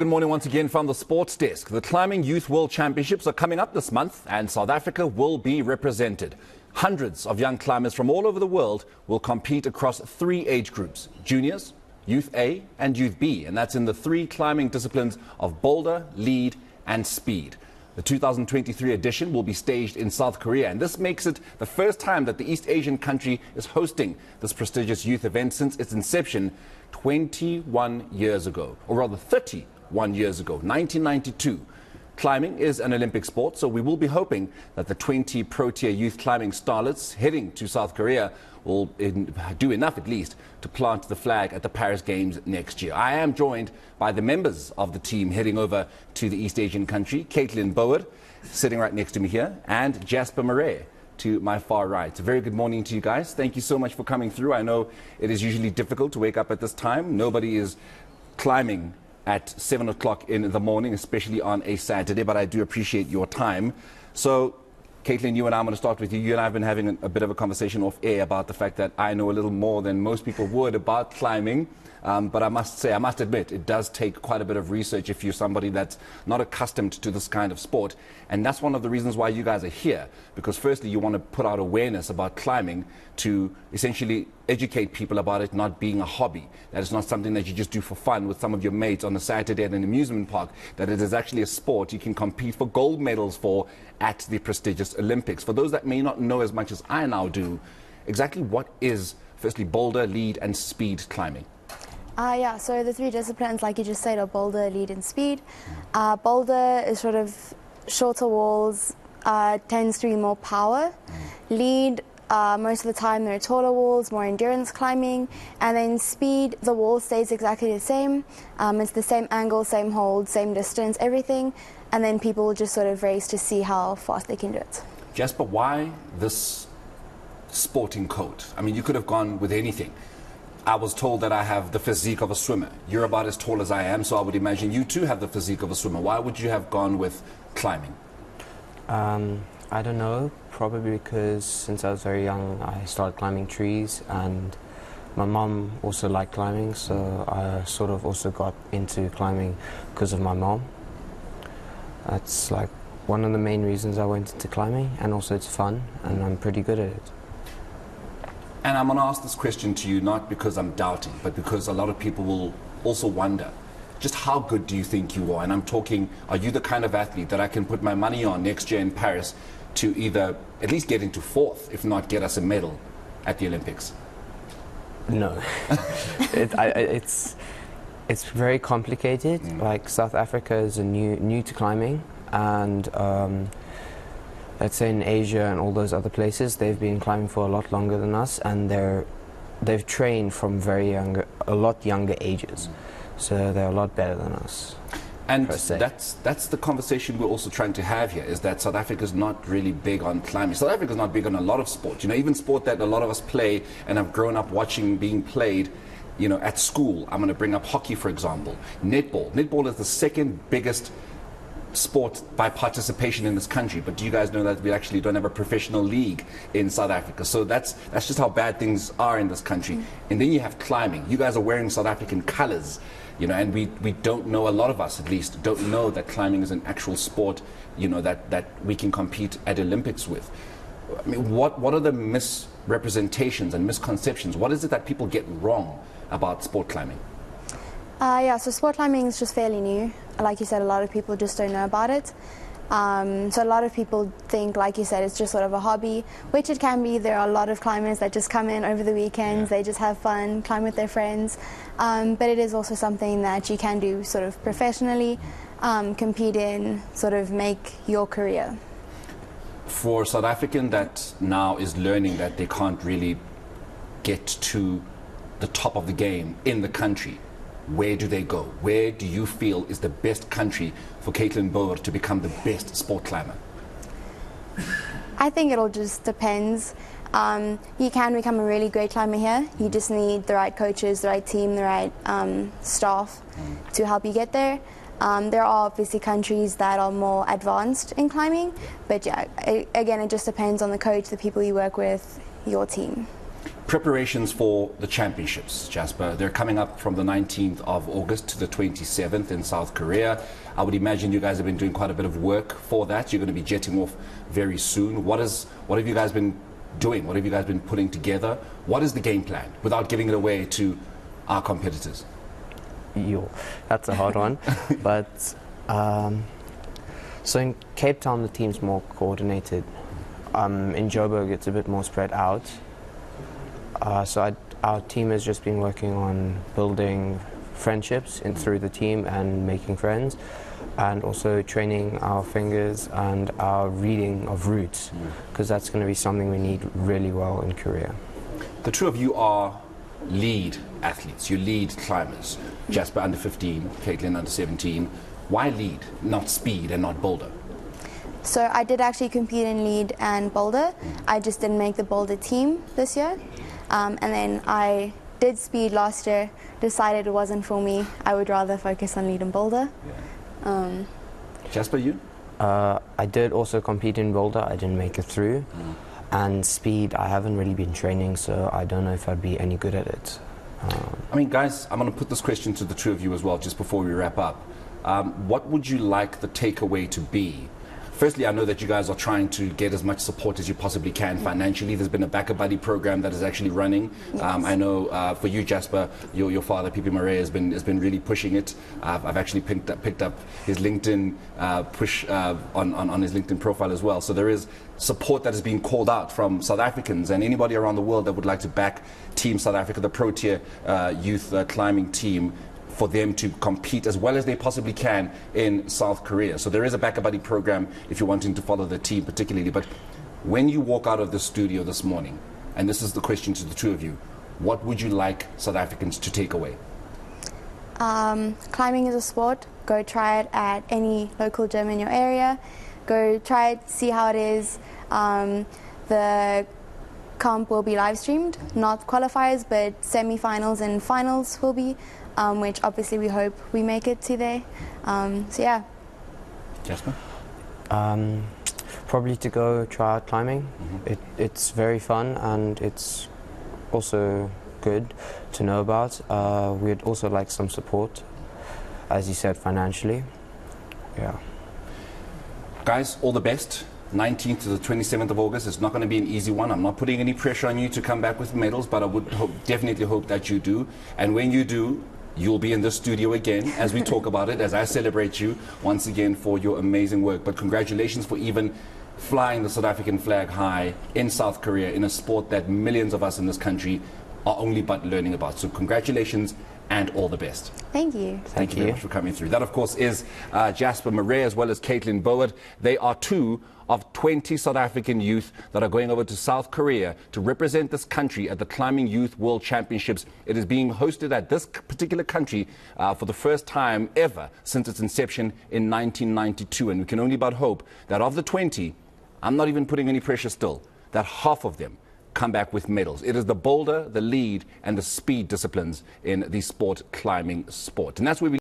Good morning once again from the Sports Desk. The Climbing Youth World Championships are coming up this month and South Africa will be represented. Hundreds of young climbers from all over the world will compete across 3 age groups: juniors, Youth A and Youth B, and that's in the 3 climbing disciplines of boulder, lead and speed. The 2023 edition will be staged in South Korea, and this makes it the first time that the East Asian country is hosting this prestigious youth event since its inception 21 years ago, or rather 31 years ago, 1992. Climbing is an Olympic sport, so we will be hoping that the 20 pro-tier youth climbing starlets heading to South Korea will do enough, at least, to plant the flag at the Paris Games next year. I am joined by the members of the team heading over to the East Asian country: Bouwer, sitting right next to me here, and Jasper Marais to my far right. A very good morning to you guys. Thank you so much for coming through. I know it is usually difficult to wake up at this time. Nobody is climbing at 7 o'clock in the morning, especially on a Saturday, but I do appreciate your time. So, Caitlin, you and I'm going to start with you. You and I have been having a bit of a conversation off air about the fact that I know a little more than most people would about climbing. But I must admit, it does take quite a bit of research if you're somebody that's not accustomed to this kind of sport. And that's one of the reasons why you guys are here. Because firstly, you want to put out awareness about climbing to essentially educate people about it not being a hobby. That it's not something that you just do for fun with some of your mates on a Saturday at an amusement park. That it is actually a sport you can compete for gold medals for at the prestigious Olympics. For those that may not know as much as I now do, exactly what is, firstly, boulder, lead and speed climbing? So the 3 disciplines, like you just said, are boulder, lead and speed. Boulder is sort of shorter walls, tends to be more power. Lead, most of the time there are taller walls, more endurance climbing. And then speed, the wall stays exactly the same. It's the same angle, same hold, same distance, everything. And then people just sort of race to see how fast they can do it. Jasper, why this sporting coat? I mean, you could have gone with anything. I was told that I have the physique of a swimmer. You're about as tall as I am, so I would imagine you too have the physique of a swimmer. Why would you have gone with climbing? I don't know, probably because since I was very young I started climbing trees, and my mom also liked climbing, so I sort of also got into climbing because of my mom. That's like one of the main reasons I went into climbing, and also it's fun and I'm pretty good at it. And I'm going to ask this question to you not because I'm doubting, but because a lot of people will also wonder, just how good do you think you are? And I'm talking, are you the kind of athlete that I can put my money on next year in Paris to either at least get into 4th, if not get us a medal at the Olympics? No. It's very complicated. Like, South Africa is new to climbing, and let's say in Asia and all those other places, they've been climbing for a lot longer than us, and they've trained from a lot younger ages, so they're a lot better than us. And that's the conversation we're also trying to have here, is that South Africa's not really big on climbing. South Africa's not big on a lot of sport. You know, even sport that a lot of us play and have grown up watching being played, you know, at school. I'm going to bring up hockey, for example. Netball. Netball is the 2nd biggest sport by participation in this country, but do you guys know that we actually don't have a professional league in South Africa? So that's just how bad things are in this country. And then you have climbing. You guys are wearing South African colors, you know, and we don't know, a lot of us at least don't know that climbing is an actual sport, you know, that we can compete at Olympics with. I mean, what are the misrepresentations and misconceptions? What is it that people get wrong about sport climbing? So sport climbing is just fairly new. Like you said, a lot of people just don't know about it. So a lot of people think, like you said, it's just sort of a hobby, which it can be. There are a lot of climbers that just come in over the weekends, they just have fun, climb with their friends. But it is also something that you can do sort of professionally, compete in, sort of make your career. For a South African that now is learning that they can't really get to the top of the game in the country, where do they go? Where do you feel is the best country for Bouwer to become the best sport climber? I think it'll just depends. You can become a really great climber here. You just need the right coaches, the right team, the right staff to help you get there. There are obviously countries that are more advanced in climbing, but yeah, again, it just depends on the coach, the people you work with, your team. Preparations for the championships, Jasper, they're coming up from the 19th of August to the 27th in South Korea. I would imagine you guys have been doing quite a bit of work for that. You're going to be jetting off very soon. What have you guys been doing? What have you guys been putting together? What is the game plan without giving it away to our competitors? That's a hard one. But so in Cape Town, the team's more coordinated. In Joburg, it's a bit more spread out. Our team has just been working on building friendships through the team and making friends, and also training our fingers and our reading of routes, because that's going to be something we need really well in Korea. The two of you are lead athletes, you lead climbers. Jasper under 15, Caitlin under 17. Why lead, not speed and not boulder? So I did actually compete in lead and boulder. I just didn't make the boulder team this year. And then I did speed last year, decided it wasn't for me. I would rather focus on lead and boulder. Jasper, you? I did also compete in boulder. I didn't make it through. And speed, I haven't really been training, so I don't know if I'd be any good at it. I mean, guys, I'm going to put this question to the two of you as well, just before we wrap up. What would you like the takeaway to be? Firstly, I know that you guys are trying to get as much support as you possibly can financially. There's been a Backer Buddy program that is actually running. Yes. I know for you, Jasper, your father, Marais, has been really pushing it. I've actually picked up his LinkedIn push on his LinkedIn profile as well. So there is support that is being called out from South Africans and anybody around the world that would like to back Team South Africa, the Pro Tier youth climbing team, for them to compete as well as they possibly can in South Korea. So there is a Backer Buddy program if you're wanting to follow the team particularly. But when you walk out of the studio this morning, and this is the question to the two of you, what would you like South Africans to take away? Climbing is a sport. Go try it at any local gym in your area. Go try it, see how it is. The comp will be live streamed, not qualifiers, but semi-finals and finals will be. Which obviously we hope we make it to there. So yeah. Jasper? Probably to go try out climbing. It's very fun and it's also good to know about. We'd also like some support, as you said, financially. Yeah. Guys, all the best. 19th to the 27th of August. It's not going to be an easy one. I'm not putting any pressure on you to come back with medals, but I would definitely hope that you do. And when you do, you'll be in the studio again as we talk about it, as I celebrate you once again for your amazing work. But congratulations for even flying the South African flag high in South Korea in a sport that millions of us in this country are only but learning about. So congratulations and all the best. Thank you. Thank you very much for coming through. That, of course, is Jasper Marais as well as Caitlin Bouwer. They are two of 20 South African youth that are going over to South Korea to represent this country at the Climbing Youth World Championships. It is being hosted at this particular country for the first time ever since its inception in 1992. And we can only but hope that of the 20, I'm not even putting any pressure still, that half of them come back with medals. It is the boulder, the lead, and the speed disciplines in the sport climbing sport. And that's where we